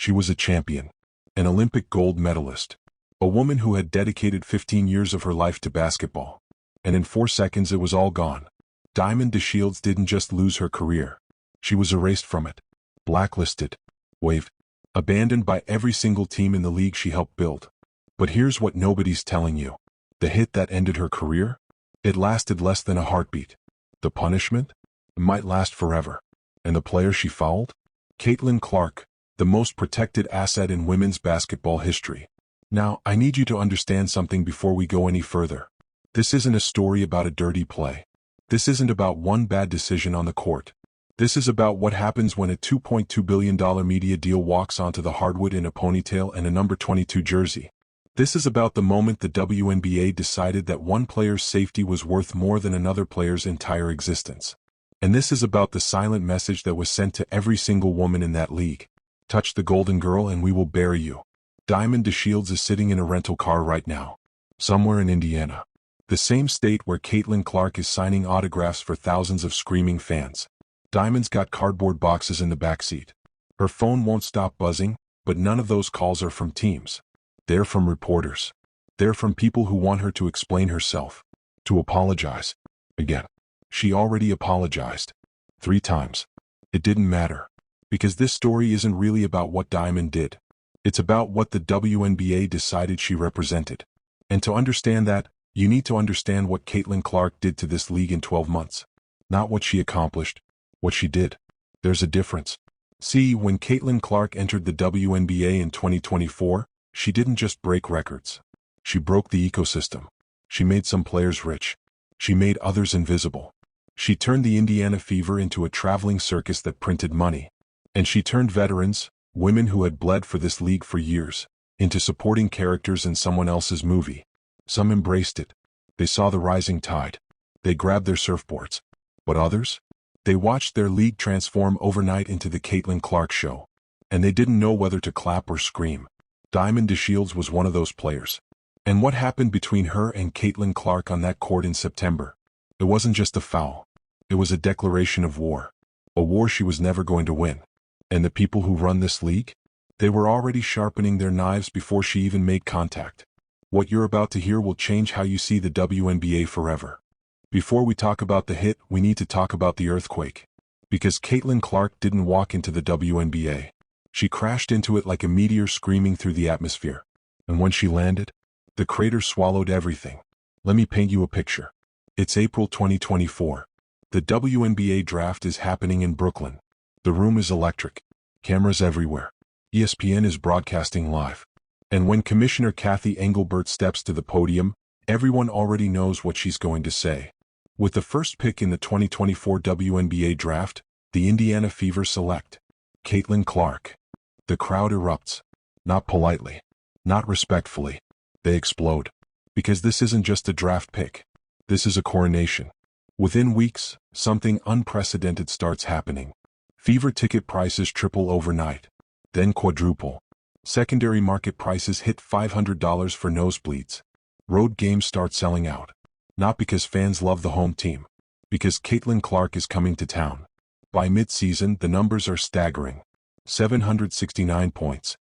She was a champion, an Olympic gold medalist, a woman who had dedicated 15 years of her life to basketball. And in 4 seconds it was all gone. Diamond DeShields didn't just lose her career. She was erased from it, blacklisted, waived, abandoned by every single team in the league she helped build. But here's what nobody's telling you. The hit that ended her career? It lasted less than a heartbeat. The punishment? It might last forever. And the player she fouled? Caitlyn Clark, the most protected asset in women's basketball history. Now, I need you to understand something before we go any further. This isn't a story about a dirty play. This isn't about one bad decision on the court. This is about what happens when a $2.2 billion media deal walks onto the hardwood in a ponytail and a number 22 jersey. This is about the moment the WNBA decided that one player's safety was worth more than another player's entire existence. And this is about the silent message that was sent to every single woman in that league. Touch the golden girl and we will bury you. Diamond DeShields is sitting in a rental car right now, somewhere in Indiana, the same state where Caitlyn Clark is signing autographs for thousands of screaming fans. Diamond's got cardboard boxes in the backseat. Her phone won't stop buzzing, but none of those calls are from teams. They're from reporters. They're from people who want her to explain herself, to apologize. Again, she already apologized 3 times. It didn't matter, because this story isn't really about what Diamond did. It's about what the WNBA decided she represented. And to understand that, you need to understand what Caitlyn Clark did to this league in 12 months. Not what she accomplished, what she did. There's a difference. See, when Caitlyn Clark entered the WNBA in 2024, she didn't just break records. She broke the ecosystem. She made some players rich. She made others invisible. She turned the Indiana Fever into a traveling circus that printed money. And she turned veterans, women who had bled for this league for years, into supporting characters in someone else's movie. Some embraced it. They saw the rising tide. They grabbed their surfboards. But others? They watched their league transform overnight into the Caitlyn Clark show. And they didn't know whether to clap or scream. Diamond DeShields was one of those players. And what happened between her and Caitlyn Clark on that court in September? It wasn't just a foul. It was a declaration of war. A war she was never going to win. And the people who run this league? They were already sharpening their knives before she even made contact. What you're about to hear will change how you see the WNBA forever. Before we talk about the hit, we need to talk about the earthquake. Because Caitlyn Clark didn't walk into the WNBA. She crashed into it like a meteor screaming through the atmosphere. And when she landed, the crater swallowed everything. Let me paint you a picture. It's April 2024. The WNBA draft is happening in Brooklyn. The room is electric. Cameras everywhere. ESPN is broadcasting live. And when Commissioner Kathy Engelbert steps to the podium, everyone already knows what she's going to say. With the first pick in the 2024 WNBA draft, the Indiana Fever select Caitlyn Clark. The crowd erupts. Not politely. Not respectfully. They explode. Because this isn't just a draft pick. This is a coronation. Within weeks, something unprecedented starts happening. Fever ticket prices triple overnight. Then quadruple. Secondary market prices hit $500 for nosebleeds. Road games start selling out. Not because fans love the home team. Because Caitlyn Clark is coming to town. By mid-season, the numbers are staggering. 769 points.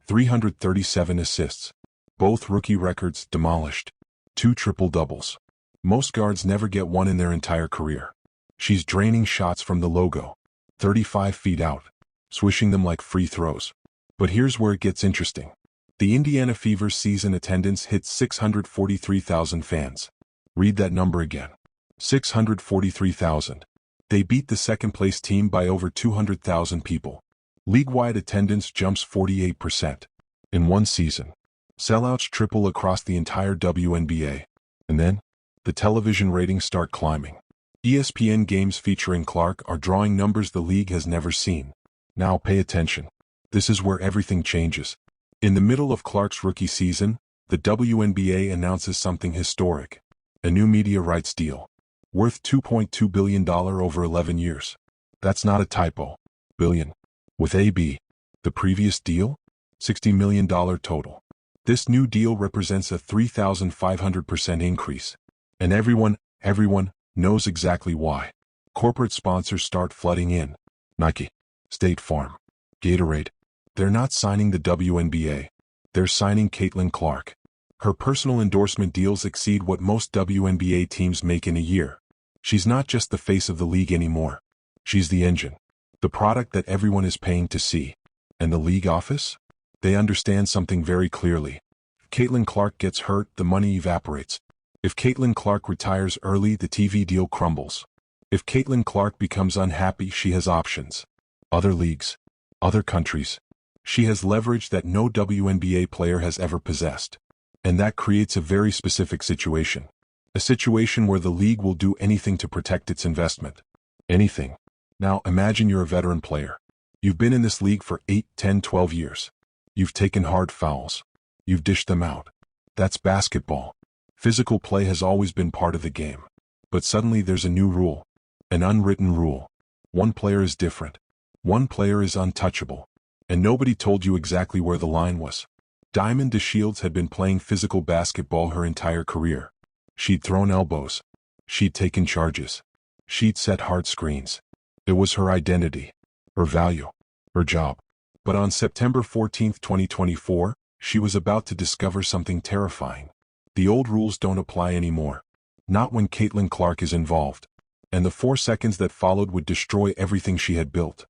337 assists. Both rookie records demolished. 2 triple-doubles. Most guards never get one in their entire career. She's draining shots from the logo. 35 feet out. Swishing them like free throws. But here's where it gets interesting. The Indiana Fever's season attendance hit 643,000 fans. Read that number again. 643,000. They beat the second-place team by over 200,000 people. League-wide attendance jumps 48%. In one season. Sellouts triple across the entire WNBA. And then, the television ratings start climbing. ESPN games featuring Clark are drawing numbers the league has never seen. Now pay attention. This is where everything changes. In the middle of Clark's rookie season, the WNBA announces something historic. A new media rights deal. Worth $2.2 billion over 11 years. That's not a typo. Billion. With AB. The previous deal? $60 million total. This new deal represents a 3,500% increase. And everyone knows exactly why. Corporate sponsors start flooding in. Nike. State Farm. Gatorade. They're not signing the WNBA. They're signing Caitlyn Clark. Her personal endorsement deals exceed what most WNBA teams make in a year. She's not just the face of the league anymore. She's the engine. The product that everyone is paying to see. And the league office? They understand something very clearly. If Caitlyn Clark gets hurt, the money evaporates. If Caitlyn Clark retires early, the TV deal crumbles. If Caitlyn Clark becomes unhappy, she has options. Other leagues. Other countries. She has leverage that no WNBA player has ever possessed. And that creates a very specific situation. A situation where the league will do anything to protect its investment. Anything. Now imagine you're a veteran player. You've been in this league for 8, 10, 12 years. You've taken hard fouls. You've dished them out. That's basketball. Physical play has always been part of the game. But suddenly there's a new rule. An unwritten rule. One player is different. One player is untouchable. And nobody told you exactly where the line was. Diamond DeShields had been playing physical basketball her entire career. She'd thrown elbows. She'd taken charges. She'd set hard screens. It was her identity. Her value. Her job. But on September 14, 2024, she was about to discover something terrifying. The old rules don't apply anymore. Not when Caitlyn Clark is involved. And the 4 seconds that followed would destroy everything she had built.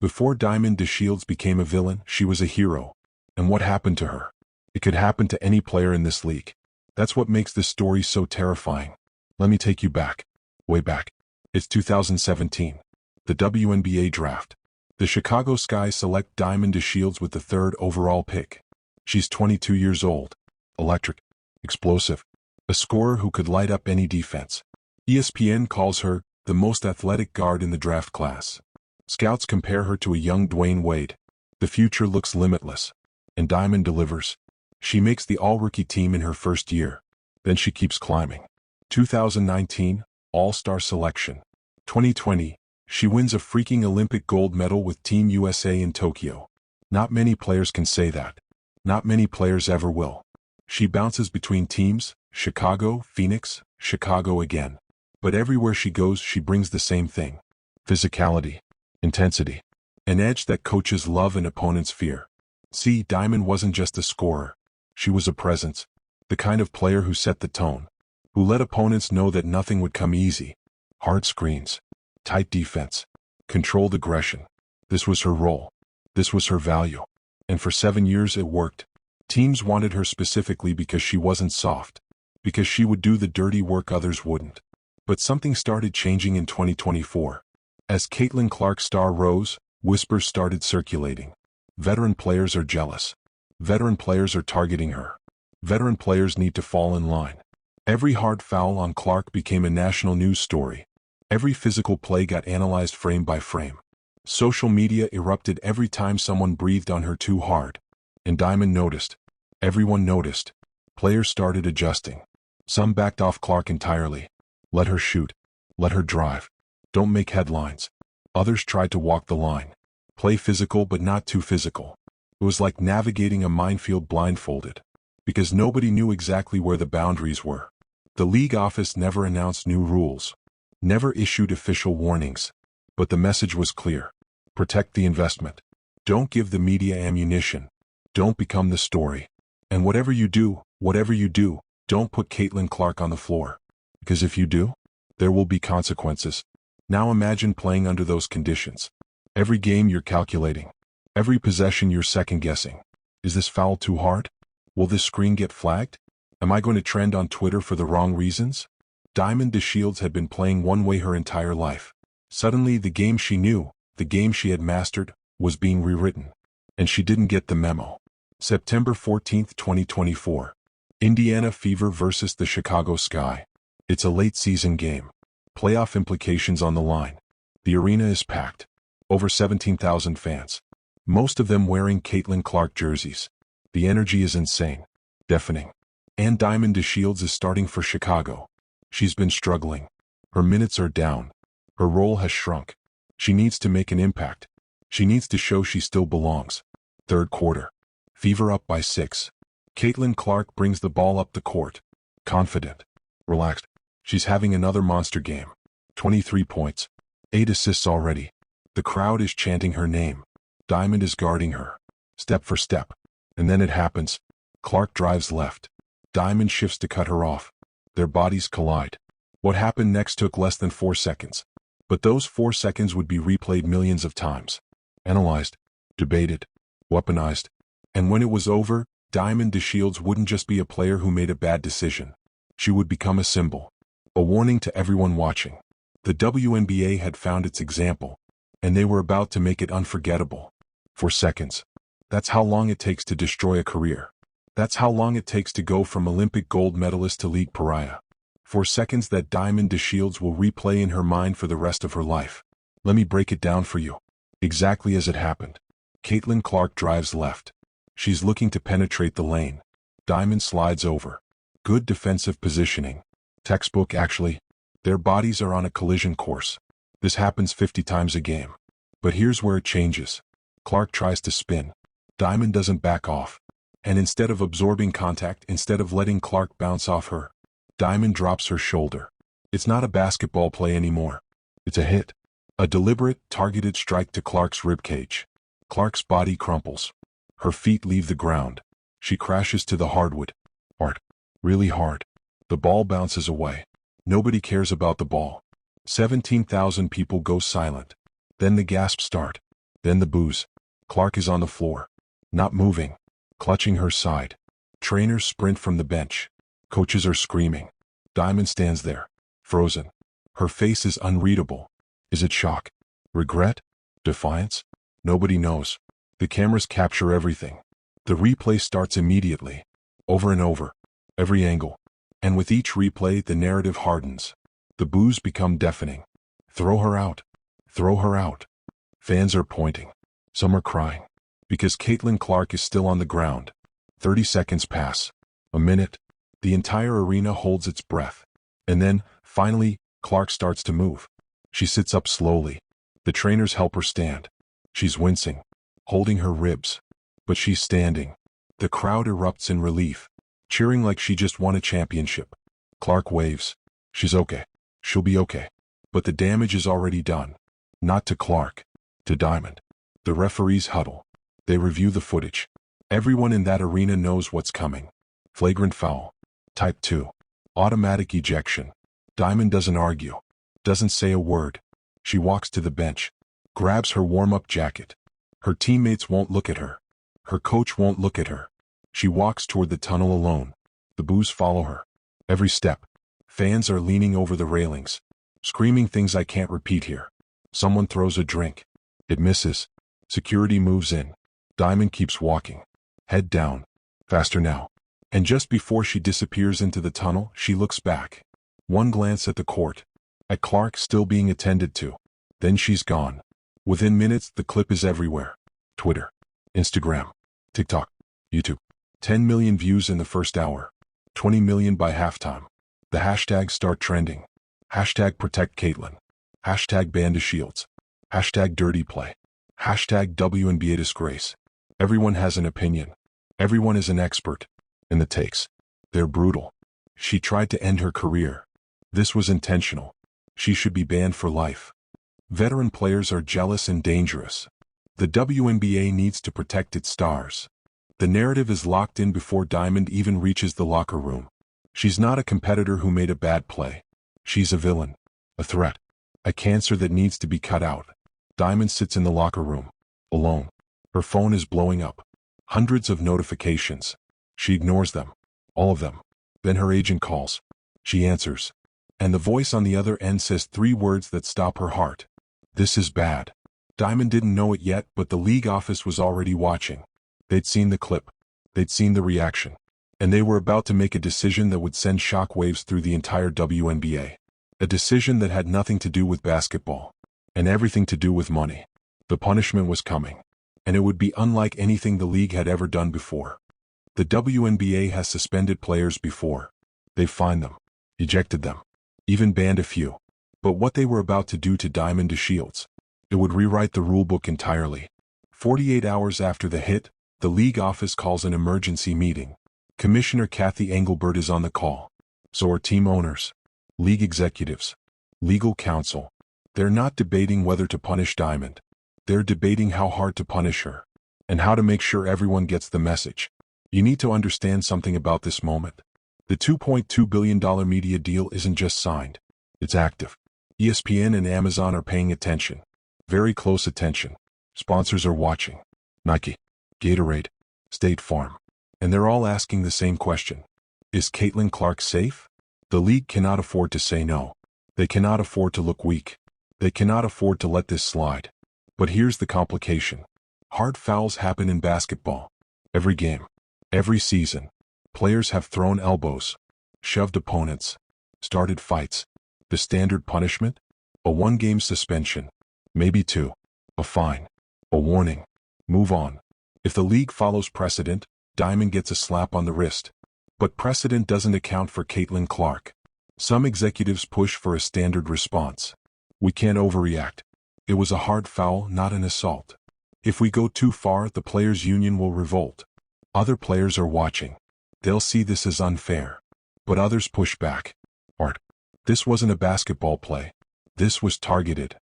Before Diamond DeShields became a villain, she was a hero. And what happened to her? It could happen to any player in this league. That's what makes this story so terrifying. Let me take you back. Way back. It's 2017. The WNBA draft. The Chicago Sky select Diamond DeShields with the 3rd overall pick. She's 22 years old. Electric. Explosive. A scorer who could light up any defense. ESPN calls her the most athletic guard in the draft class. Scouts compare her to a young Dwayne Wade. The future looks limitless. And Diamond delivers. She makes the all-rookie team in her first year. Then she keeps climbing. 2019, All-Star selection. 2020, she wins a freaking Olympic gold medal with Team USA in Tokyo. Not many players can say that. Not many players ever will. She bounces between teams, Chicago, Phoenix, Chicago again. But everywhere she goes, she brings the same thing. Physicality. Intensity. An edge that coaches love and opponents fear. See, Diamond wasn't just a scorer. She was a presence. The kind of player who set the tone. Who let opponents know that nothing would come easy. Hard screens. Tight defense. Controlled aggression. This was her role. This was her value. And for 7 years it worked. Teams wanted her specifically because she wasn't soft. Because she would do the dirty work others wouldn't. But something started changing in 2024. As Caitlyn Clark's star rose, whispers started circulating. Veteran players are jealous. Veteran players are targeting her. Veteran players need to fall in line. Every hard foul on Clark became a national news story. Every physical play got analyzed frame by frame. Social media erupted every time someone breathed on her too hard. And Diamond noticed. Everyone noticed. Players started adjusting. Some backed off Clark entirely. Let her shoot. Let her drive. Don't make headlines. Others tried to walk the line. Play physical but not too physical. It was like navigating a minefield blindfolded. Because nobody knew exactly where the boundaries were. The league office never announced new rules. Never issued official warnings. But the message was clear. Protect the investment. Don't give the media ammunition. Don't become the story. And whatever you do, don't put Caitlyn Clark on the floor. Because if you do, there will be consequences. Now imagine playing under those conditions. Every game you're calculating. Every possession you're second-guessing. Is this foul too hard? Will this screen get flagged? Am I going to trend on Twitter for the wrong reasons? Diamond DeShields had been playing one way her entire life. Suddenly the game she knew, the game she had mastered, was being rewritten. And she didn't get the memo. September 14, 2024. Indiana Fever versus the Chicago Sky. It's a late-season game. Playoff implications on the line. The arena is packed. Over 17,000 fans. Most of them wearing Caitlyn Clark jerseys. The energy is insane. Deafening. And Diamond DeShields is starting for Chicago. She's been struggling. Her minutes are down. Her role has shrunk. She needs to make an impact. She needs to show she still belongs. Third quarter. Fever up by 6. Caitlyn Clark brings the ball up the court. Confident. Relaxed. She's having another monster game. 23 points. 8 assists already. The crowd is chanting her name. Diamond is guarding her. step for step. And then it happens. Clark drives left. Diamond shifts to cut her off. Their bodies collide. What happened next took less than 4 seconds. But those 4 seconds would be replayed millions of times. Analyzed, debated, weaponized. And when it was over, Diamond DeShields wouldn't just be a player who made a bad decision. She would become a symbol. A warning to everyone watching. The WNBA had found its example, and they were about to make it unforgettable. 4 seconds. That's how long it takes to destroy a career. That's how long it takes to go from Olympic gold medalist to league pariah. 4 seconds that Diamond DeShields will replay in her mind for the rest of her life. Let me break it down for you. Exactly as it happened. Caitlyn Clark drives left. She's looking to penetrate the lane. Diamond slides over. Good defensive positioning. Textbook actually. Their bodies are on a collision course. This happens 50 times a game. But here's where it changes. Clark tries to spin. Diamond doesn't back off. And instead of absorbing contact, instead of letting Clark bounce off her, Diamond drops her shoulder. It's not a basketball play anymore. It's a hit. A deliberate, targeted strike to Clark's ribcage. Clark's body crumples. Her feet leave the ground. She crashes to the hardwood. Hard. Really hard. The ball bounces away. Nobody cares about the ball. 17,000 people go silent. Then the gasps start. Then the boos. Clark is on the floor. Not moving. Clutching her side. Trainers sprint from the bench. Coaches are screaming. Diamond stands there. Frozen. Her face is unreadable. Is it shock? Regret? Defiance? Nobody knows. The cameras capture everything. The replay starts immediately. Over and over. Every angle. And with each replay, the narrative hardens. The boos become deafening. Throw her out. Throw her out. Fans are pointing. Some are crying. Because Caitlyn Clark is still on the ground. 30 seconds pass. A minute. The entire arena holds its breath. And then, finally, Clark starts to move. She sits up slowly. The trainers help her stand. She's wincing. Holding her ribs. But she's standing. The crowd erupts in relief. Cheering like she just won a championship. Clark waves. She's okay. She'll be okay. But the damage is already done. Not to Clark. To Diamond. The referees huddle. They review the footage. Everyone in that arena knows what's coming. Flagrant foul. Type 2. Automatic ejection. Diamond doesn't argue. Doesn't say a word. She walks to the bench. Grabs her warm-up jacket. Her teammates won't look at her. Her coach won't look at her. She walks toward the tunnel alone. The boos follow her. Every step. Fans are leaning over the railings. Screaming things I can't repeat here. Someone throws a drink. It misses. Security moves in. Diamond keeps walking. Head down. Faster now. And just before she disappears into the tunnel, she looks back. One glance at the court. At Clark still being attended to. Then she's gone. Within minutes, the clip is everywhere. Twitter. Instagram. TikTok. YouTube. 10 million views in the first hour. 20 million by halftime. The hashtags start trending. Hashtag protect Caitlyn. Hashtag ban DeShields. Hashtag dirty play. Hashtag WNBA disgrace. Everyone has an opinion. Everyone is an expert. And the takes. They're brutal. She tried to end her career. This was intentional. She should be banned for life. Veteran players are jealous and dangerous. The WNBA needs to protect its stars. The narrative is locked in before Diamond even reaches the locker room. She's not a competitor who made a bad play. She's a villain. A threat. A cancer that needs to be cut out. Diamond sits in the locker room. Alone. Her phone is blowing up. Hundreds of notifications. She ignores them. All of them. Then her agent calls. She answers. And the voice on the other end says 3 words that stop her heart. This is bad. Diamond didn't know it yet, but the league office was already watching. They'd seen the clip. They'd seen the reaction. And they were about to make a decision that would send shockwaves through the entire WNBA. A decision that had nothing to do with basketball. And everything to do with money. The punishment was coming. And it would be unlike anything the league had ever done before. The WNBA has suspended players before. They've fined them. Ejected them. Even banned a few. But what they were about to do to Diamond DeShields, it would rewrite the rulebook entirely. 48 hours after the hit, the league office calls an emergency meeting. Commissioner Kathy Engelbert is on the call. So are team owners, league executives, legal counsel. They're not debating whether to punish Diamond. They're debating how hard to punish her. and how to make sure everyone gets the message. You need to understand something about this moment. The $2.2 billion media deal isn't just signed. It's active. ESPN and Amazon are paying attention. Very close attention. Sponsors are watching. Nike, Gatorade, State Farm. And they're all asking the same question. Is Caitlyn Clark safe? The league cannot afford to say no. They cannot afford to look weak. They cannot afford to let this slide. But here's the complication. Hard fouls happen in basketball. Every game. Every season. Players have thrown elbows, shoved opponents, started fights. The standard punishment? A 1-game suspension. Maybe 2. A fine. A warning. Move on. If the league follows precedent, Diamond gets a slap on the wrist. But precedent doesn't account for Caitlyn Clark. Some executives push for a standard response. We can't overreact. It was a hard foul, not an assault. If we go too far, the players' union will revolt. Other players are watching. They'll see this as unfair. But others push back. Art. This wasn't a basketball play. This was targeted.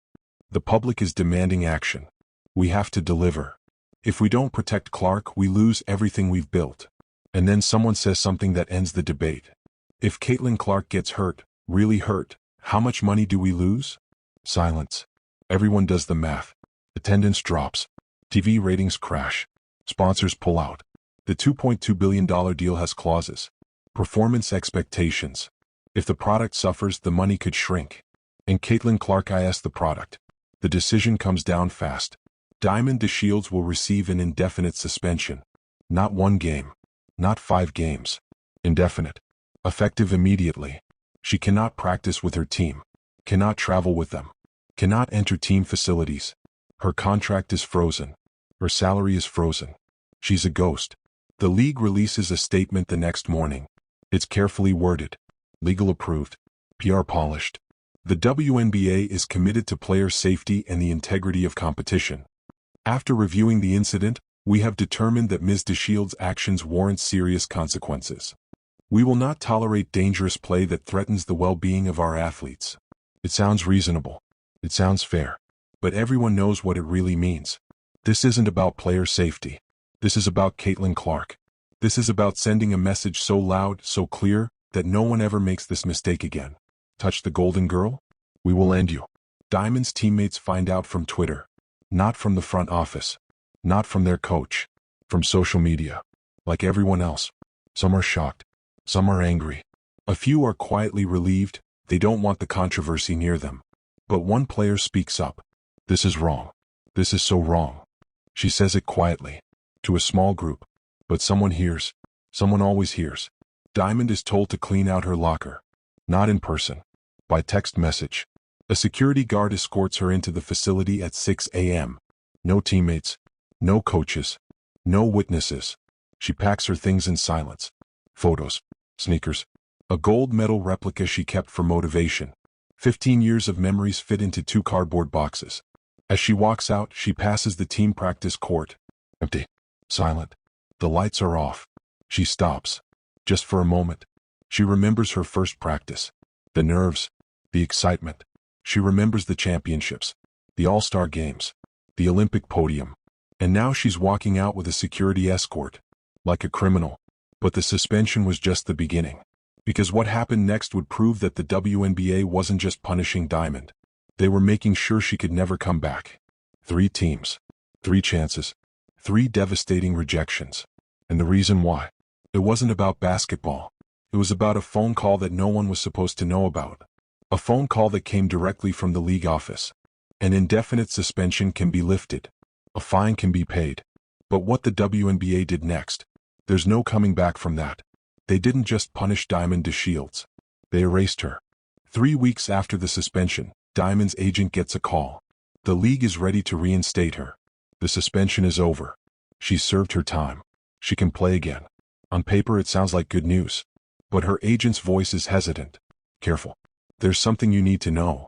The public is demanding action. We have to deliver. If we don't protect Clark, we lose everything we've built. And then someone says something that ends the debate. If Caitlyn Clark gets hurt, really hurt, how much money do we lose? Silence. Everyone does the math. Attendance drops. TV ratings crash. Sponsors pull out. The $2.2 billion deal has clauses. Performance expectations. If the product suffers, the money could shrink. And Caitlyn Clark is the product. The decision comes down fast. Diamond DeShields will receive an indefinite suspension. Not 1 game. Not 5 games. Indefinite. Effective immediately. She cannot practice with her team. Cannot travel with them. Cannot enter team facilities. Her contract is frozen. Her salary is frozen. She's a ghost. The league releases a statement the next morning. It's carefully worded. Legal approved. PR polished. The WNBA is committed to player safety and the integrity of competition. After reviewing the incident, we have determined that Ms. DeShields' actions warrant serious consequences. We will not tolerate dangerous play that threatens the well-being of our athletes. It sounds reasonable. It sounds fair. But everyone knows what it really means. This isn't about player safety. This is about Caitlyn Clark. This is about sending a message so loud, so clear, that no one ever makes this mistake again. Touch the golden girl? We will end you. Diamond's teammates find out from Twitter. Not from the front office. Not from their coach. From social media. Like everyone else. Some are shocked. Some are angry. A few are quietly relieved. They don't want the controversy near them. But one player speaks up. This is wrong. This is so wrong. She says it quietly. To a small group. But someone hears. Someone always hears. Diamond is told to clean out her locker. Not in person. By text message. A security guard escorts her into the facility at 6 a.m. No teammates. No coaches. No witnesses. She packs her things in silence. Photos. Sneakers. A gold medal replica she kept for motivation. 15 years of memories fit into 2 cardboard boxes. As she walks out, she passes the team practice court. Empty. Silent. The lights are off. She stops. Just for a moment. She remembers her first practice. The nerves. The excitement. She remembers the championships. The All-Star games. The Olympic podium. And now she's walking out with a security escort. Like a criminal. But the suspension was just the beginning. Because what happened next would prove that the WNBA wasn't just punishing Diamond. They were making sure she could never come back. 3 teams. 3 chances. 3 devastating rejections. And the reason why? It wasn't about basketball. It was about a phone call that no one was supposed to know about. A phone call that came directly from the league office. An indefinite suspension can be lifted. A fine can be paid. But what the WNBA did next? There's no coming back from that. They didn't just punish Diamond DeShields. They erased her. 3 weeks after the suspension, Diamond's agent gets a call. The league is ready to reinstate her. The suspension is over. She's served her time. She can play again. On paper it sounds like good news. But her agent's voice is hesitant. Careful. There's something you need to know.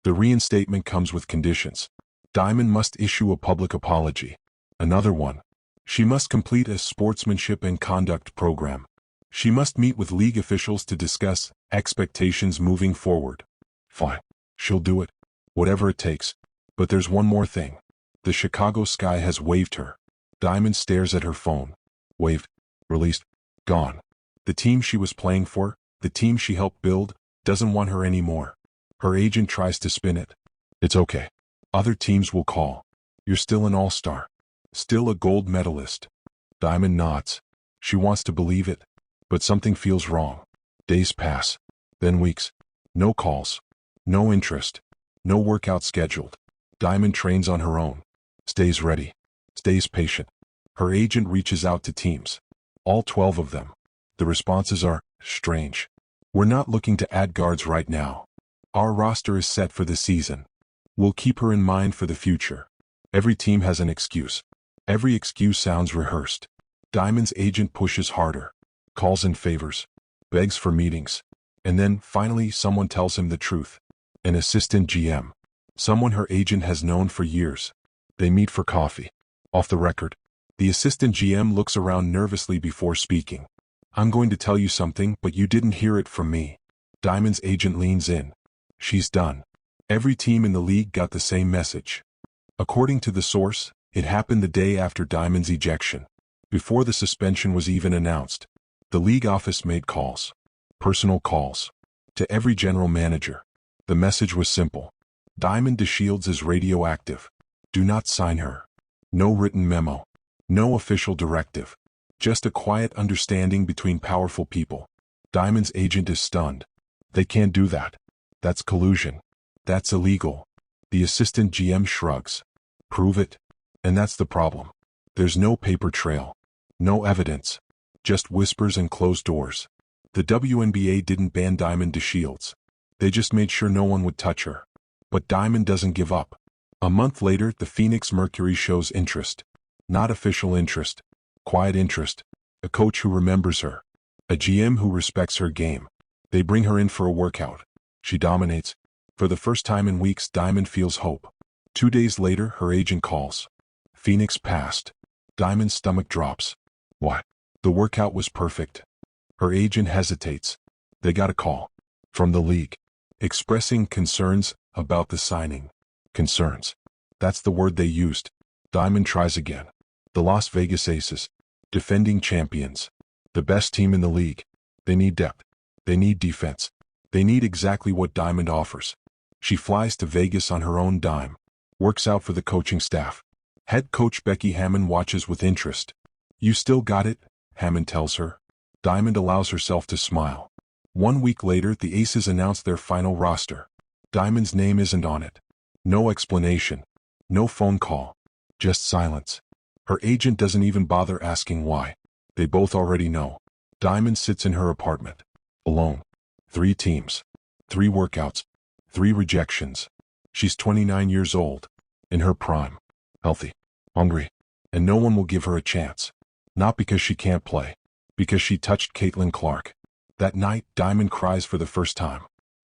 The reinstatement comes with conditions. Diamond must issue a public apology. Another one. She must complete a sportsmanship and conduct program. She must meet with league officials to discuss expectations moving forward. Fine. She'll do it. Whatever it takes. But there's one more thing. The Chicago Sky has waived her. Diamond stares at her phone. Waived. Released. Gone. The team she was playing for, the team she helped build, doesn't want her anymore. Her agent tries to spin it. It's okay. Other teams will call. You're still an all-star. Still a gold medalist. Diamond nods. She wants to believe it. But something feels wrong. Days pass. Then weeks. No calls. No interest. No workout scheduled. Diamond trains on her own. Stays ready. Stays patient. Her agent reaches out to teams. All 12 of them. The responses are, strange. We're not looking to add guards right now. Our roster is set for the season. We'll keep her in mind for the future. Every team has an excuse. Every excuse sounds rehearsed. Diamond's agent pushes harder. Calls in favors. Begs for meetings. And then, finally, someone tells him the truth. An assistant GM. Someone her agent has known for years. They meet for coffee. Off the record. The assistant GM looks around nervously before speaking. I'm going to tell you something, but you didn't hear it from me. Diamond's agent leans in. She's done. Every team in the league got the same message. According to the source, it happened the day after Diamond's ejection. Before the suspension was even announced. The league office made calls. Personal calls. To every general manager. The message was simple. Diamond DeShields is radioactive. Do not sign her. No written memo. No official directive. Just a quiet understanding between powerful people. Diamond's agent is stunned. They can't do that. That's collusion. That's illegal. The assistant GM shrugs. Prove it. And that's the problem. There's no paper trail. No evidence. Just whispers and closed doors. The WNBA didn't ban Diamond DeShields. They just made sure no one would touch her. But Diamond doesn't give up. A month later, the Phoenix Mercury shows interest. Not official interest. Quiet interest. A coach who remembers her. A GM who respects her game. They bring her in for a workout. She dominates. For the first time in weeks, Diamond feels hope. 2 days later, her agent calls. Phoenix passed. Diamond's stomach drops. What? The workout was perfect. Her agent hesitates. They got a call. From the league. Expressing concerns about the signing. Concerns. That's the word they used. Diamond tries again. The Las Vegas Aces. Defending champions. The best team in the league. They need depth. They need defense. They need exactly what Diamond offers. She flies to Vegas on her own dime. Works out for the coaching staff. Head coach Becky Hammond watches with interest. You still got it, Hammond tells her. Diamond allows herself to smile. 1 week later, the Aces announce their final roster. Diamond's name isn't on it. No explanation. No phone call. Just silence. Her agent doesn't even bother asking why. They both already know. Diamond sits in her apartment. Alone. 3 teams. 3 workouts. 3 rejections. She's 29 years old. In her prime. Healthy. Hungry. And no one will give her a chance. Not because she can't play. Because she touched Caitlyn Clark. That night, Diamond cries for the first time.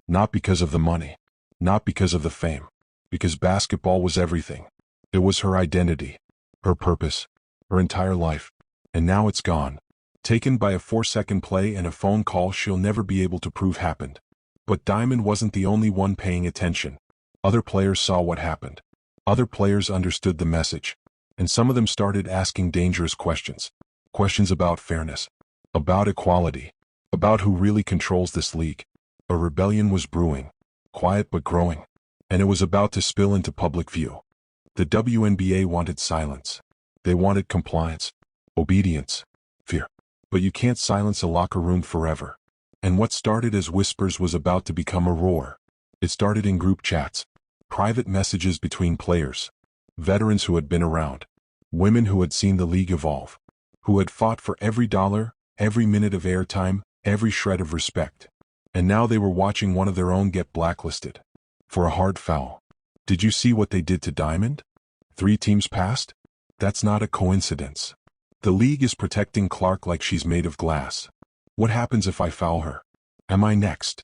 Not because of the money. Not because of the fame. Because basketball was everything. It was her identity. Her purpose. Her entire life. And now it's gone. Taken by a 4-second play and a phone call she'll never be able to prove happened. But Diamond wasn't the only one paying attention. Other players saw what happened. Other players understood the message. And some of them started asking dangerous questions. Questions about fairness. About equality. About who really controls this league. A rebellion was brewing. Quiet but growing. And it was about to spill into public view. The WNBA wanted silence. They wanted compliance. Obedience. Fear. But you can't silence a locker room forever. And what started as whispers was about to become a roar. It started in group chats. Private messages between players. Veterans who had been around. Women who had seen the league evolve. Who had fought for every dollar, every minute of airtime, every shred of respect. And now they were watching one of their own get blacklisted. For a hard foul. Did you see what they did to Diamond? 3 teams passed? That's not a coincidence. The league is protecting Clark like she's made of glass. What happens if I foul her? Am I next?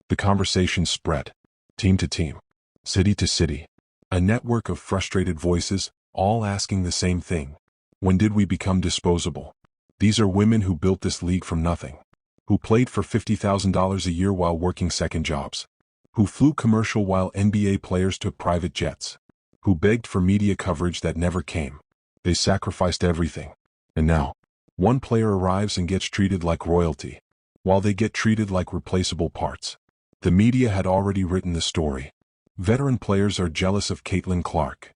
The conversation spread. Team to team. City to city. A network of frustrated voices, all asking the same thing. When did we become disposable? These are women who built this league from nothing. Who played for $50,000 a year while working second jobs. Who flew commercial while NBA players took private jets. Who begged for media coverage that never came. They sacrificed everything. And now, one player arrives and gets treated like royalty, while they get treated like replaceable parts. The media had already written the story. Veteran players are jealous of Caitlyn Clark.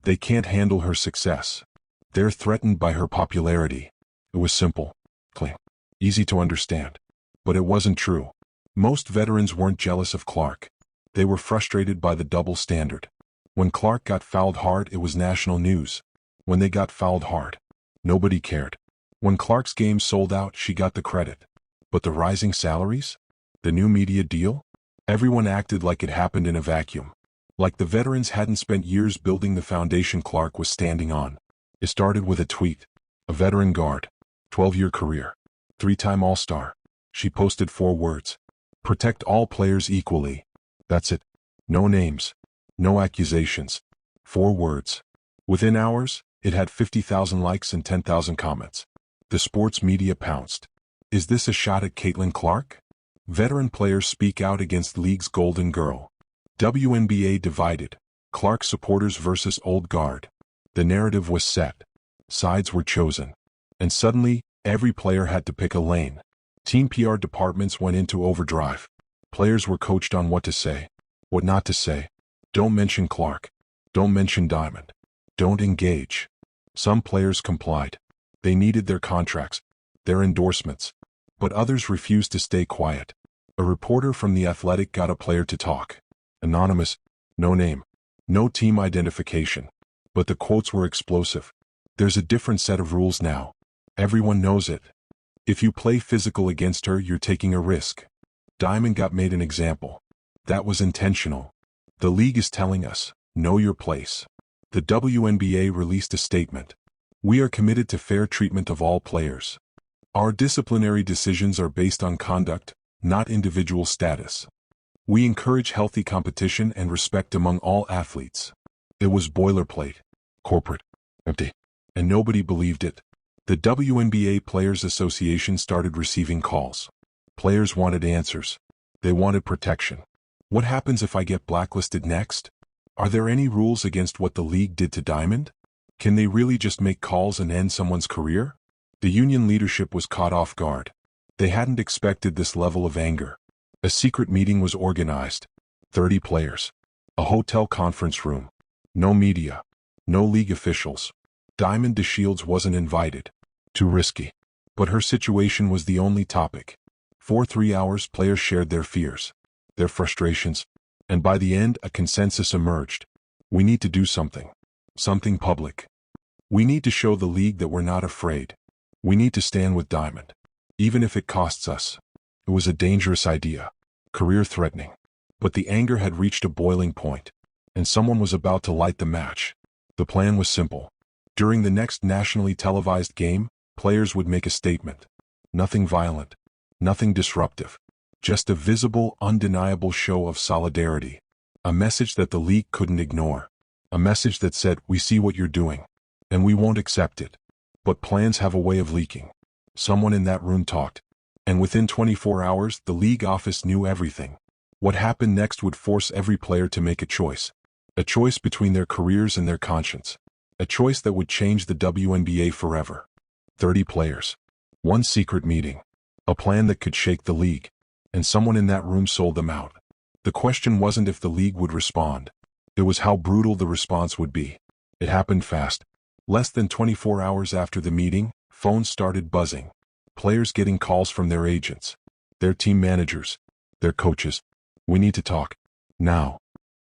They can't handle her success. They're threatened by her popularity. It was simple, clean, easy to understand. But it wasn't true. Most veterans weren't jealous of Clark. They were frustrated by the double standard. When Clark got fouled hard, it was national news. When they got fouled hard, nobody cared. When Clark's game sold out, she got the credit. But the rising salaries? The new media deal? Everyone acted like it happened in a vacuum. Like the veterans hadn't spent years building the foundation Clark was standing on. It started with a tweet. A veteran guard. 12-year career. 3-time All-Star. She posted 4 words. Protect all players equally. That's it. No names. No accusations. 4 words. Within hours, it had 50,000 likes and 10,000 comments. The sports media pounced. Is this a shot at Caitlyn Clark? Veteran players speak out against league's golden girl. WNBA divided. Clark supporters versus old guard. The narrative was set. Sides were chosen. And suddenly, every player had to pick a lane. Team PR departments went into overdrive. Players were coached on what to say, what not to say. Don't mention Clark. Don't mention Diamond. Don't engage. Some players complied. They needed their contracts, their endorsements. But others refused to stay quiet. A reporter from The Athletic got a player to talk. Anonymous, no name, no team identification. But the quotes were explosive. There's a different set of rules now. Everyone knows it. If you play physical against her, you're taking a risk. Diamond got made an example. That was intentional. The league is telling us, know your place. The WNBA released a statement. We are committed to fair treatment of all players. Our disciplinary decisions are based on conduct, not individual status. We encourage healthy competition and respect among all athletes. It was boilerplate, corporate, empty, and nobody believed it. The WNBA Players Association started receiving calls. Players wanted answers. They wanted protection. What happens if I get blacklisted next? Are there any rules against what the league did to Diamond? Can they really just make calls and end someone's career? The union leadership was caught off guard. They hadn't expected this level of anger. A secret meeting was organized. 30 players. A hotel conference room. No media. No league officials. Diamond DeShields wasn't invited. Too risky. But her situation was the only topic. For 3 hours, players shared their fears, their frustrations, and by the end, a consensus emerged. We need to do something. Something public. We need to show the league that we're not afraid. We need to stand with Diamond. Even if it costs us. It was a dangerous idea. Career-threatening. But the anger had reached a boiling point, and someone was about to light the match. The plan was simple. During the next nationally televised game, players would make a statement. Nothing violent. Nothing disruptive. Just a visible, undeniable show of solidarity. A message that the league couldn't ignore. A message that said, we see what you're doing, and we won't accept it. But plans have a way of leaking. Someone in that room talked. And within 24 hours, the league office knew everything. What happened next would force every player to make a choice. A choice between their careers and their conscience. A choice that would change the WNBA forever. 30 players. One secret meeting. A plan that could shake the league. And someone in that room sold them out. The question wasn't if the league would respond. It was how brutal the response would be. It happened fast. Less than 24 hours after the meeting, phones started buzzing. Players getting calls from their agents, their team managers, their coaches. We need to talk. Now.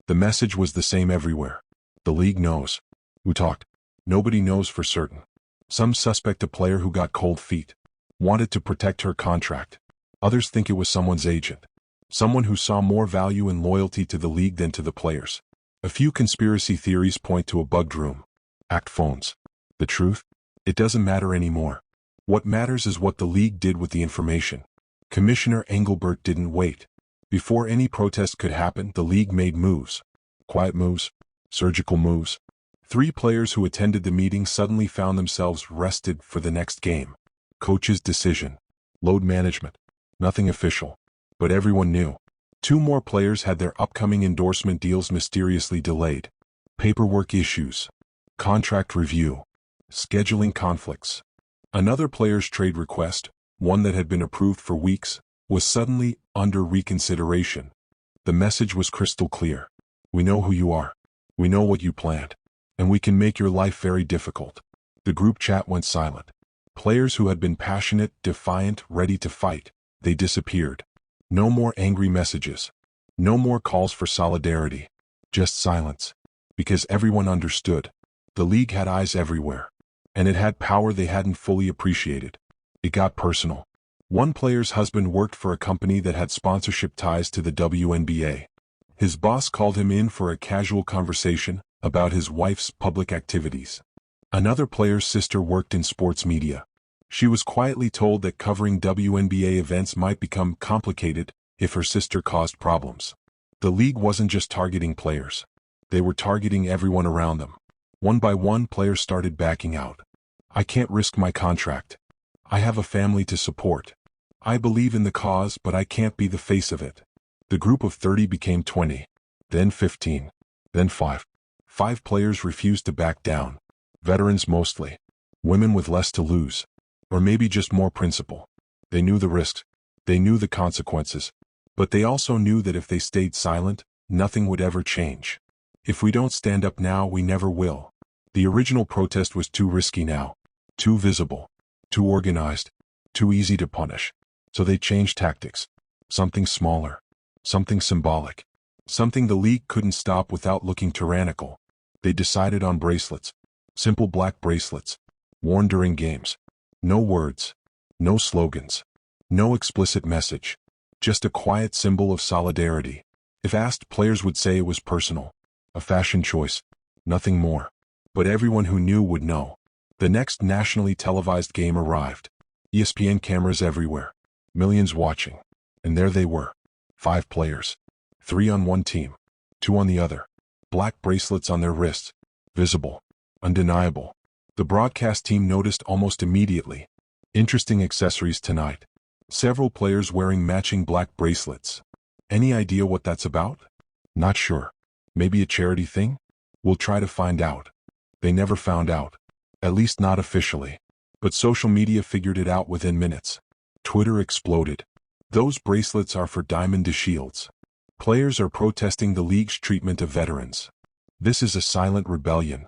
The message was the same everywhere. The league knows. Who talked? Nobody knows for certain. Some suspect a player who got cold feet. Wanted to protect her contract. Others think it was someone's agent. Someone who saw more value and loyalty to the league than to the players. A few conspiracy theories point to a bugged room. Hacked phones. The truth? It doesn't matter anymore. What matters is what the league did with the information. Commissioner Engelbert didn't wait. Before any protest could happen, the league made moves. Quiet moves. Surgical moves. 3 players who attended the meeting suddenly found themselves rested for the next game. Coach's decision. Load management. Nothing official. But everyone knew. 2 more players had their upcoming endorsement deals mysteriously delayed. Paperwork issues. Contract review. Scheduling conflicts. Another player's trade request, one that had been approved for weeks, was suddenly under reconsideration. The message was crystal clear. We know who you are. We know what you planned. And we can make your life very difficult. The group chat went silent. Players who had been passionate, defiant, ready to fight, they disappeared. No more angry messages. No more calls for solidarity. Just silence. Because everyone understood. The league had eyes everywhere. And it had power they hadn't fully appreciated. It got personal. One player's husband worked for a company that had sponsorship ties to the WNBA. His boss called him in for a casual conversation about his wife's public activities. Another player's sister worked in sports media. She was quietly told that covering WNBA events might become complicated if her sister caused problems. The league wasn't just targeting players. They were targeting everyone around them. One by one, players started backing out. I can't risk my contract. I have a family to support. I believe in the cause, but I can't be the face of it. The group of 30 became 20, then 15, then 5. 5 players refused to back down. Veterans mostly. Women with less to lose. Or maybe just more principle. They knew the risks. They knew the consequences. But they also knew that if they stayed silent, nothing would ever change. If we don't stand up now, we never will. The original protest was too risky now. Too visible. Too organized. Too easy to punish. So they changed tactics. Something smaller. Something symbolic. Something the league couldn't stop without looking tyrannical. They decided on bracelets. Simple black bracelets. Worn during games. No words. No slogans. No explicit message. Just a quiet symbol of solidarity. If asked, players would say it was personal. A fashion choice. Nothing more. But everyone who knew would know. The next nationally televised game arrived. ESPN cameras everywhere. Millions watching. And there they were. 5 players. 3 on one team. 2 on the other. Black bracelets on their wrists. Visible. Undeniable. The broadcast team noticed almost immediately. Interesting accessories tonight. Several players wearing matching black bracelets. Any idea what that's about? Not sure. Maybe a charity thing? We'll try to find out. They never found out. At least not officially. But social media figured it out within minutes. Twitter exploded. Those bracelets are for Diamond DeShields. Players are protesting the league's treatment of veterans. This is a silent rebellion.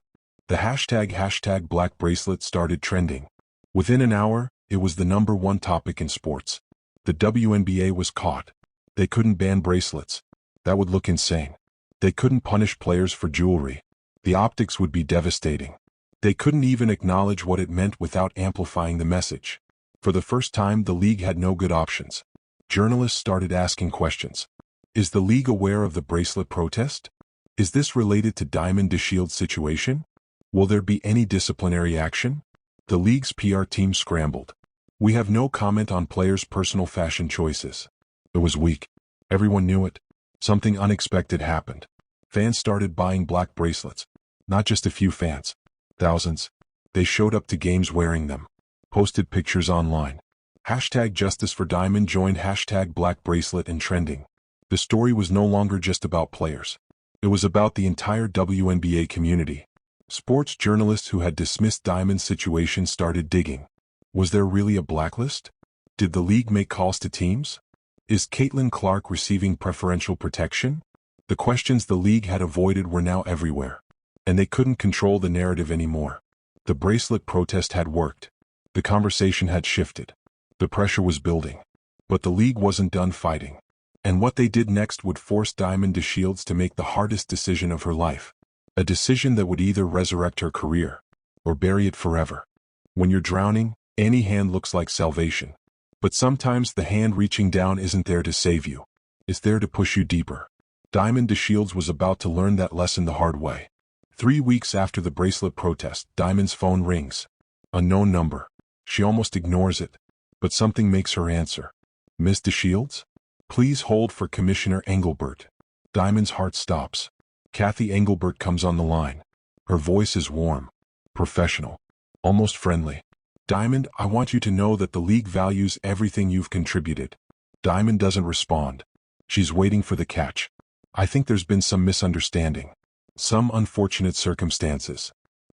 The hashtag black bracelet started trending. Within an hour, it was the #1 topic in sports. The WNBA was caught. They couldn't ban bracelets. That would look insane. They couldn't punish players for jewelry. The optics would be devastating. They couldn't even acknowledge what it meant without amplifying the message. For the first time, the league had no good options. Journalists started asking questions. Is the league aware of the bracelet protest? Is this related to Diamond DeShields' situation? Will there be any disciplinary action? The league's PR team scrambled. We have no comment on players' personal fashion choices. It was weak. Everyone knew it. Something unexpected happened. Fans started buying black bracelets. Not just a few fans. Thousands. They showed up to games wearing them. Posted pictures online. Hashtag Justice for Diamond joined hashtag Black Bracelet in trending. The story was no longer just about players. It was about the entire WNBA community. Sports journalists who had dismissed Diamond's situation started digging. Was there really a blacklist? Did the league make calls to teams? Is Caitlyn Clark receiving preferential protection? The questions the league had avoided were now everywhere. And they couldn't control the narrative anymore. The bracelet protest had worked. The conversation had shifted. The pressure was building. But the league wasn't done fighting. And what they did next would force Diamond DeShields to make the hardest decision of her life. A decision that would either resurrect her career or bury it forever. When you're drowning, any hand looks like salvation. But sometimes the hand reaching down isn't there to save you. It's there to push you deeper. Diamond DeShields was about to learn that lesson the hard way. 3 weeks after the bracelet protest, Diamond's phone rings. Unknown number. She almost ignores it. But something makes her answer. Ms. DeShields? Please hold for Commissioner Engelbert. Diamond's heart stops. Kathy Engelbert comes on the line. Her voice is warm, professional, almost friendly. Diamond, I want you to know that the league values everything you've contributed. Diamond doesn't respond. She's waiting for the catch. I think there's been some misunderstanding. Some unfortunate circumstances.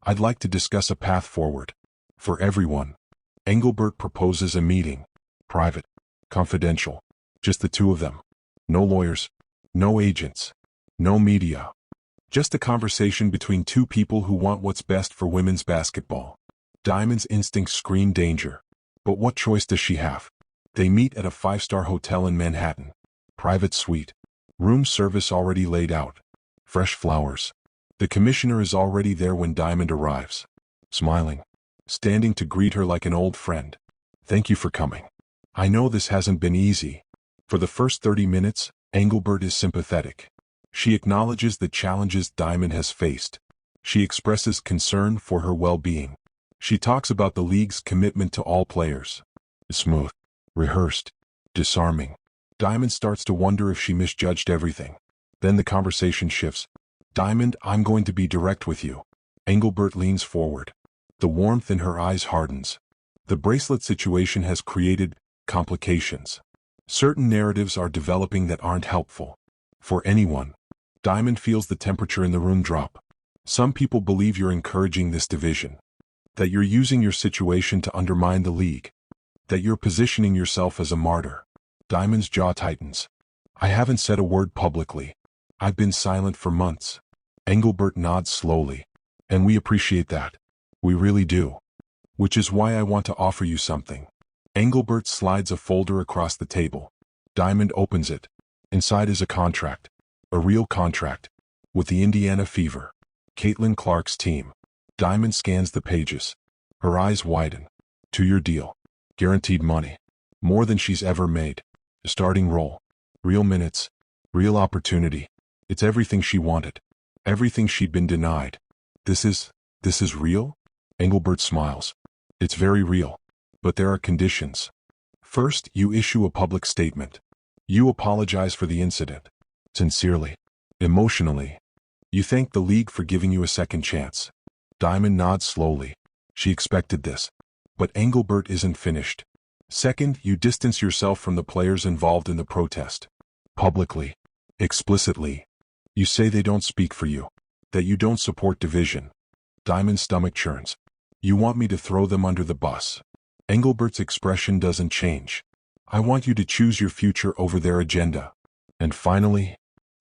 I'd like to discuss a path forward. For everyone. Engelbert proposes a meeting. Private. Confidential. Just the two of them. No lawyers. No agents. No media. Just a conversation between two people who want what's best for women's basketball. Diamond's instincts scream danger. But what choice does she have? They meet at a 5-star hotel in Manhattan. Private suite. Room service already laid out. Fresh flowers. The commissioner is already there when Diamond arrives. Smiling. Standing to greet her like an old friend. Thank you for coming. I know this hasn't been easy. For the first 30 minutes, Engelbert is sympathetic. She acknowledges the challenges Diamond has faced. She expresses concern for her well-being. She talks about the league's commitment to all players. Smooth. Rehearsed. Disarming. Diamond starts to wonder if she misjudged everything. Then the conversation shifts. Diamond, I'm going to be direct with you. Engelbert leans forward. The warmth in her eyes hardens. The bracelet situation has created complications. Certain narratives are developing that aren't helpful. For anyone. Diamond feels the temperature in the room drop. Some people believe you're encouraging this division. That you're using your situation to undermine the league. That you're positioning yourself as a martyr. Diamond's jaw tightens. I haven't said a word publicly. I've been silent for months. Engelbert nods slowly. And we appreciate that. We really do. Which is why I want to offer you something. Engelbert slides a folder across the table. Diamond opens it. Inside is a contract. A real contract. With the Indiana Fever. Caitlyn Clark's team. Diamond scans the pages. Her eyes widen. 2-year deal. Guaranteed money. More than she's ever made. A starting role. Real minutes. Real opportunity. It's everything she wanted. Everything she'd been denied. This is real? Engelbert smiles. It's very real. But there are conditions. First, you issue a public statement. You apologize for the incident. Sincerely. Emotionally. You thank the league for giving you a second chance. Diamond nods slowly. She expected this. But Engelbert isn't finished. Second, you distance yourself from the players involved in the protest. Publicly. Explicitly. You say they don't speak for you. That you don't support division. Diamond's stomach churns. You want me to throw them under the bus. Engelbert's expression doesn't change. I want you to choose your future over their agenda. And finally,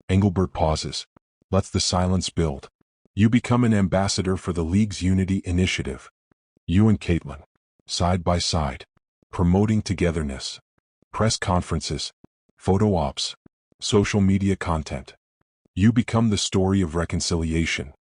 Engelbert pauses. Lets the silence build. You become an ambassador for the league's unity initiative. You and Caitlyn. Side by side. Promoting togetherness. Press conferences. Photo ops. Social media content. You become the story of reconciliation.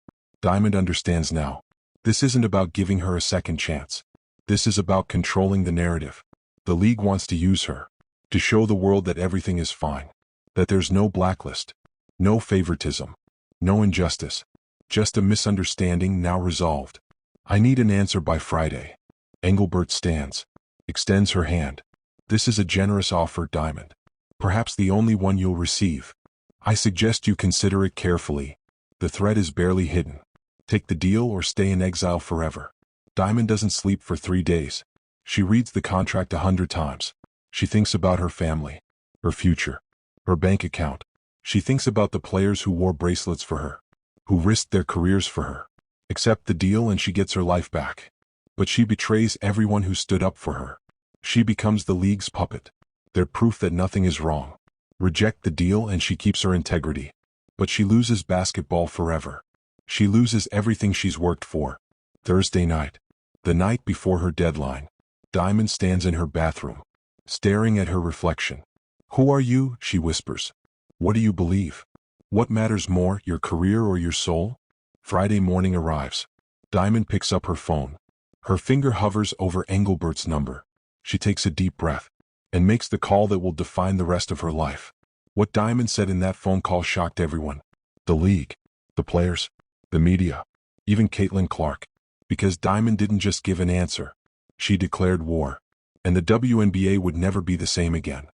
Diamond understands now. This isn't about giving her a second chance. This is about controlling the narrative. The league wants to use her. To show the world that everything is fine. That there's no blacklist. No favoritism. No injustice. Just a misunderstanding now resolved. I need an answer by Friday. Engelbert stands. Extends her hand. This is a generous offer, Diamond. Perhaps the only one you'll receive. I suggest you consider it carefully. The threat is barely hidden. Take the deal or stay in exile forever. Diamond doesn't sleep for 3 days. She reads the contract 100 times. She thinks about her family. Her future. Her bank account. She thinks about the players who wore bracelets for her. Who risked their careers for her. Accept the deal and she gets her life back. But she betrays everyone who stood up for her. She becomes the league's puppet. They're proof that nothing is wrong. Reject the deal and she keeps her integrity. But she loses basketball forever. She loses everything she's worked for. Thursday night. The night before her deadline. Diamond stands in her bathroom. Staring at her reflection. Who are you? She whispers. What do you believe? What matters more, your career or your soul? Friday morning arrives. Diamond picks up her phone. Her finger hovers over Engelbert's number. She takes a deep breath. And makes the call that will define the rest of her life. What Diamond said in that phone call shocked everyone. The league. The players. The media. Even Caitlyn Clark. Because Diamond didn't just give an answer. She declared war. And the WNBA would never be the same again.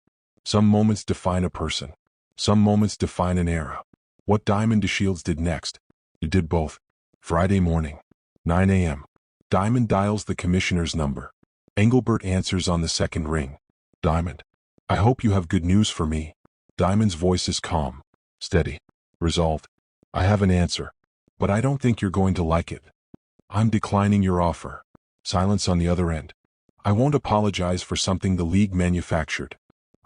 Some moments define a person. Some moments define an era. What Diamond DeShields did next. It did both. Friday morning. 9 a.m. Diamond dials the commissioner's number. Engelbert answers on the second ring. Diamond. I hope you have good news for me. Diamond's voice is calm. Steady. Resolved. I have an answer. But I don't think you're going to like it. I'm declining your offer. Silence on the other end. I won't apologize for something the league manufactured.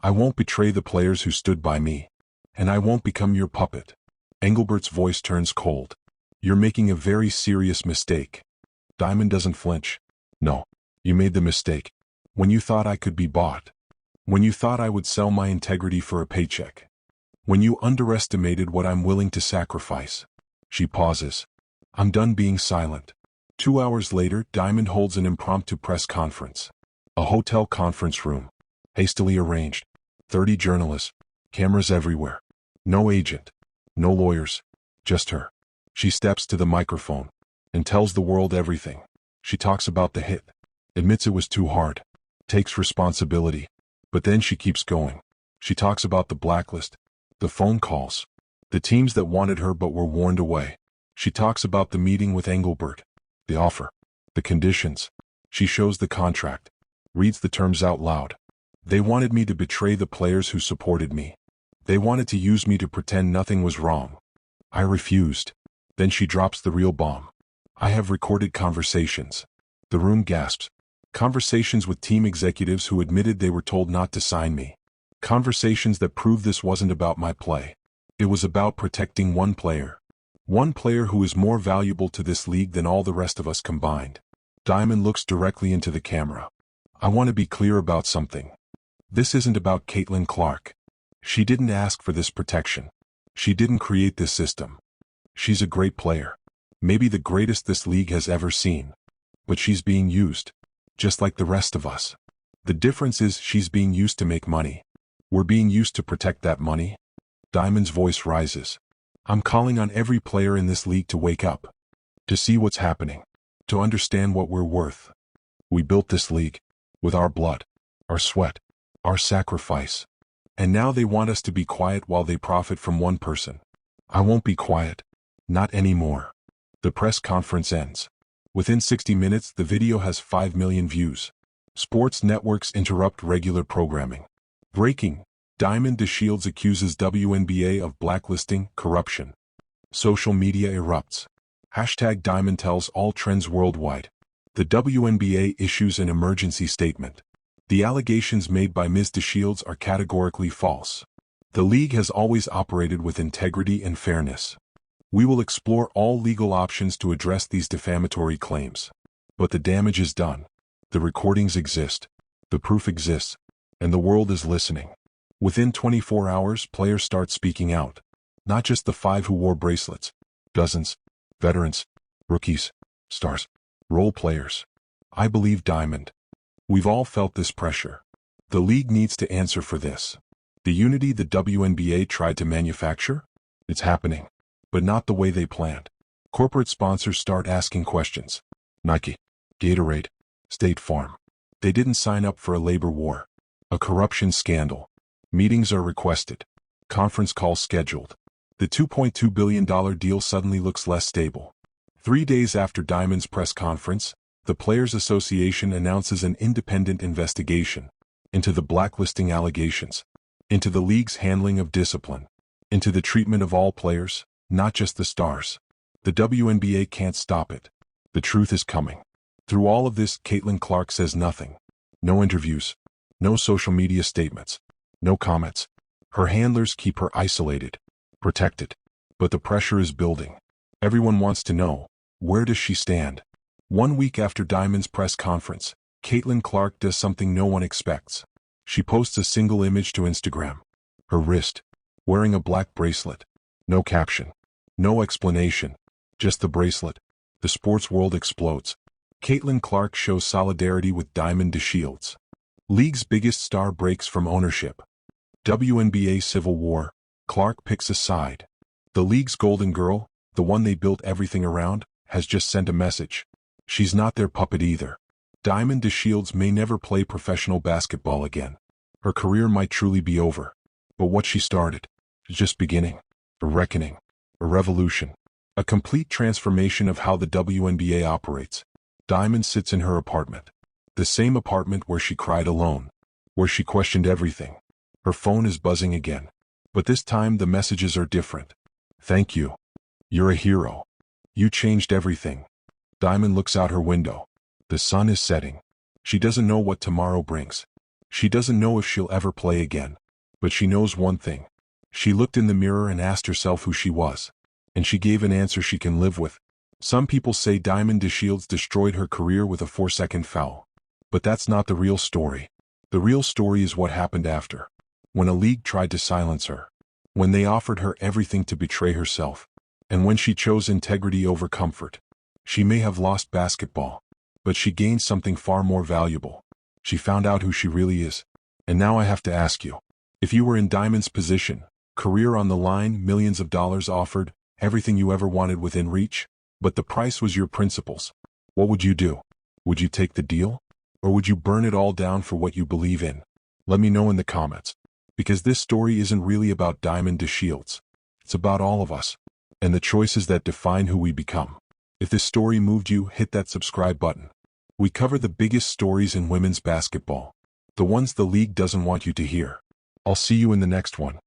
I won't betray the players who stood by me. And I won't become your puppet. Engelbert's voice turns cold. You're making a very serious mistake. Diamond doesn't flinch. No, you made the mistake. When you thought I could be bought. When you thought I would sell my integrity for a paycheck. When you underestimated what I'm willing to sacrifice. She pauses. I'm done being silent. 2 hours later, Diamond holds an impromptu press conference. A hotel conference room. Hastily arranged. 30 journalists. Cameras everywhere. No agent. No lawyers. Just her. She steps to the microphone and tells the world everything. She talks about the hit. Admits it was too hard. Takes responsibility. But then she keeps going. She talks about the blacklist. The phone calls. The teams that wanted her but were warned away. She talks about the meeting with Engelbert. The offer. The conditions. She shows the contract. Reads the terms out loud. They wanted me to betray the players who supported me. They wanted to use me to pretend nothing was wrong. I refused. Then she drops the real bomb. I have recorded conversations. The room gasps. Conversations with team executives who admitted they were told not to sign me. Conversations that prove this wasn't about my play. It was about protecting one player. One player who is more valuable to this league than all the rest of us combined. Diamond looks directly into the camera. I want to be clear about something. This isn't about Caitlyn Clark. She didn't ask for this protection. She didn't create this system. She's a great player. Maybe the greatest this league has ever seen. But she's being used. Just like the rest of us. The difference is she's being used to make money. We're being used to protect that money. Diamond's voice rises. I'm calling on every player in this league to wake up. To see what's happening. To understand what we're worth. We built this league. With our blood. Our sweat. Our sacrifice. And now they want us to be quiet while they profit from one person. I won't be quiet. Not anymore. The press conference ends. Within 60 minutes, the video has 5 million views. Sports networks interrupt regular programming. Breaking. Diamond DeShields accuses WNBA of blacklisting, corruption. Social media erupts. Hashtag Diamond tells all trends worldwide. The WNBA issues an emergency statement. The allegations made by Ms. DeShields are categorically false. The league has always operated with integrity and fairness. We will explore all legal options to address these defamatory claims. But the damage is done. The recordings exist. The proof exists. And the world is listening. Within 24 hours, players start speaking out. Not just the 5 who wore bracelets. Dozens. Veterans. Rookies. Stars. Role players. I believe Diamond. We've all felt this pressure. The league needs to answer for this. The unity the WNBA tried to manufacture? It's happening. But not the way they planned. Corporate sponsors start asking questions. Nike. Gatorade. State Farm. They didn't sign up for a labor war. A corruption scandal. Meetings are requested. Conference calls scheduled. The $2.2 billion deal suddenly looks less stable. 3 days after Diamond's press conference, the Players Association announces an independent investigation into the blacklisting allegations, into the league's handling of discipline, into the treatment of all players, not just the stars. The WNBA can't stop it. The truth is coming. Through all of this, Caitlyn Clark says nothing. No interviews. No social media statements. No comments. Her handlers keep her isolated, protected. But the pressure is building. Everyone wants to know, where does she stand? 1 week after Diamond's press conference, Caitlyn Clark does something no one expects. She posts a single image to Instagram. Her wrist, wearing a black bracelet. No caption. No explanation. Just the bracelet. The sports world explodes. Caitlyn Clark shows solidarity with Diamond DeShields. League's biggest star breaks from ownership. WNBA civil war. Clark picks a side. The league's golden girl, the one they built everything around, has just sent a message. She's not their puppet either. Diamond DeShields may never play professional basketball again. Her career might truly be over. But what she started is just beginning. A reckoning. A revolution. A complete transformation of how the WNBA operates. Diamond sits in her apartment. The same apartment where she cried alone. Where she questioned everything. Her phone is buzzing again. But this time the messages are different. Thank you. You're a hero. You changed everything. Diamond looks out her window. The sun is setting. She doesn't know what tomorrow brings. She doesn't know if she'll ever play again. But she knows one thing. She looked in the mirror and asked herself who she was. And she gave an answer she can live with. Some people say Diamond DeShields destroyed her career with a 4-second foul. But that's not the real story. The real story is what happened after. When a league tried to silence her. When they offered her everything to betray herself. And when she chose integrity over comfort. She may have lost basketball. But she gained something far more valuable. She found out who she really is. And now I have to ask you. If you were in Diamond's position, career on the line, millions of dollars offered, everything you ever wanted within reach, but the price was your principles, what would you do? Would you take the deal? Or would you burn it all down for what you believe in? Let me know in the comments. Because this story isn't really about Diamond DeShields. It's about all of us. And the choices that define who we become. If this story moved you, hit that subscribe button. We cover the biggest stories in women's basketball. The ones the league doesn't want you to hear. I'll see you in the next one.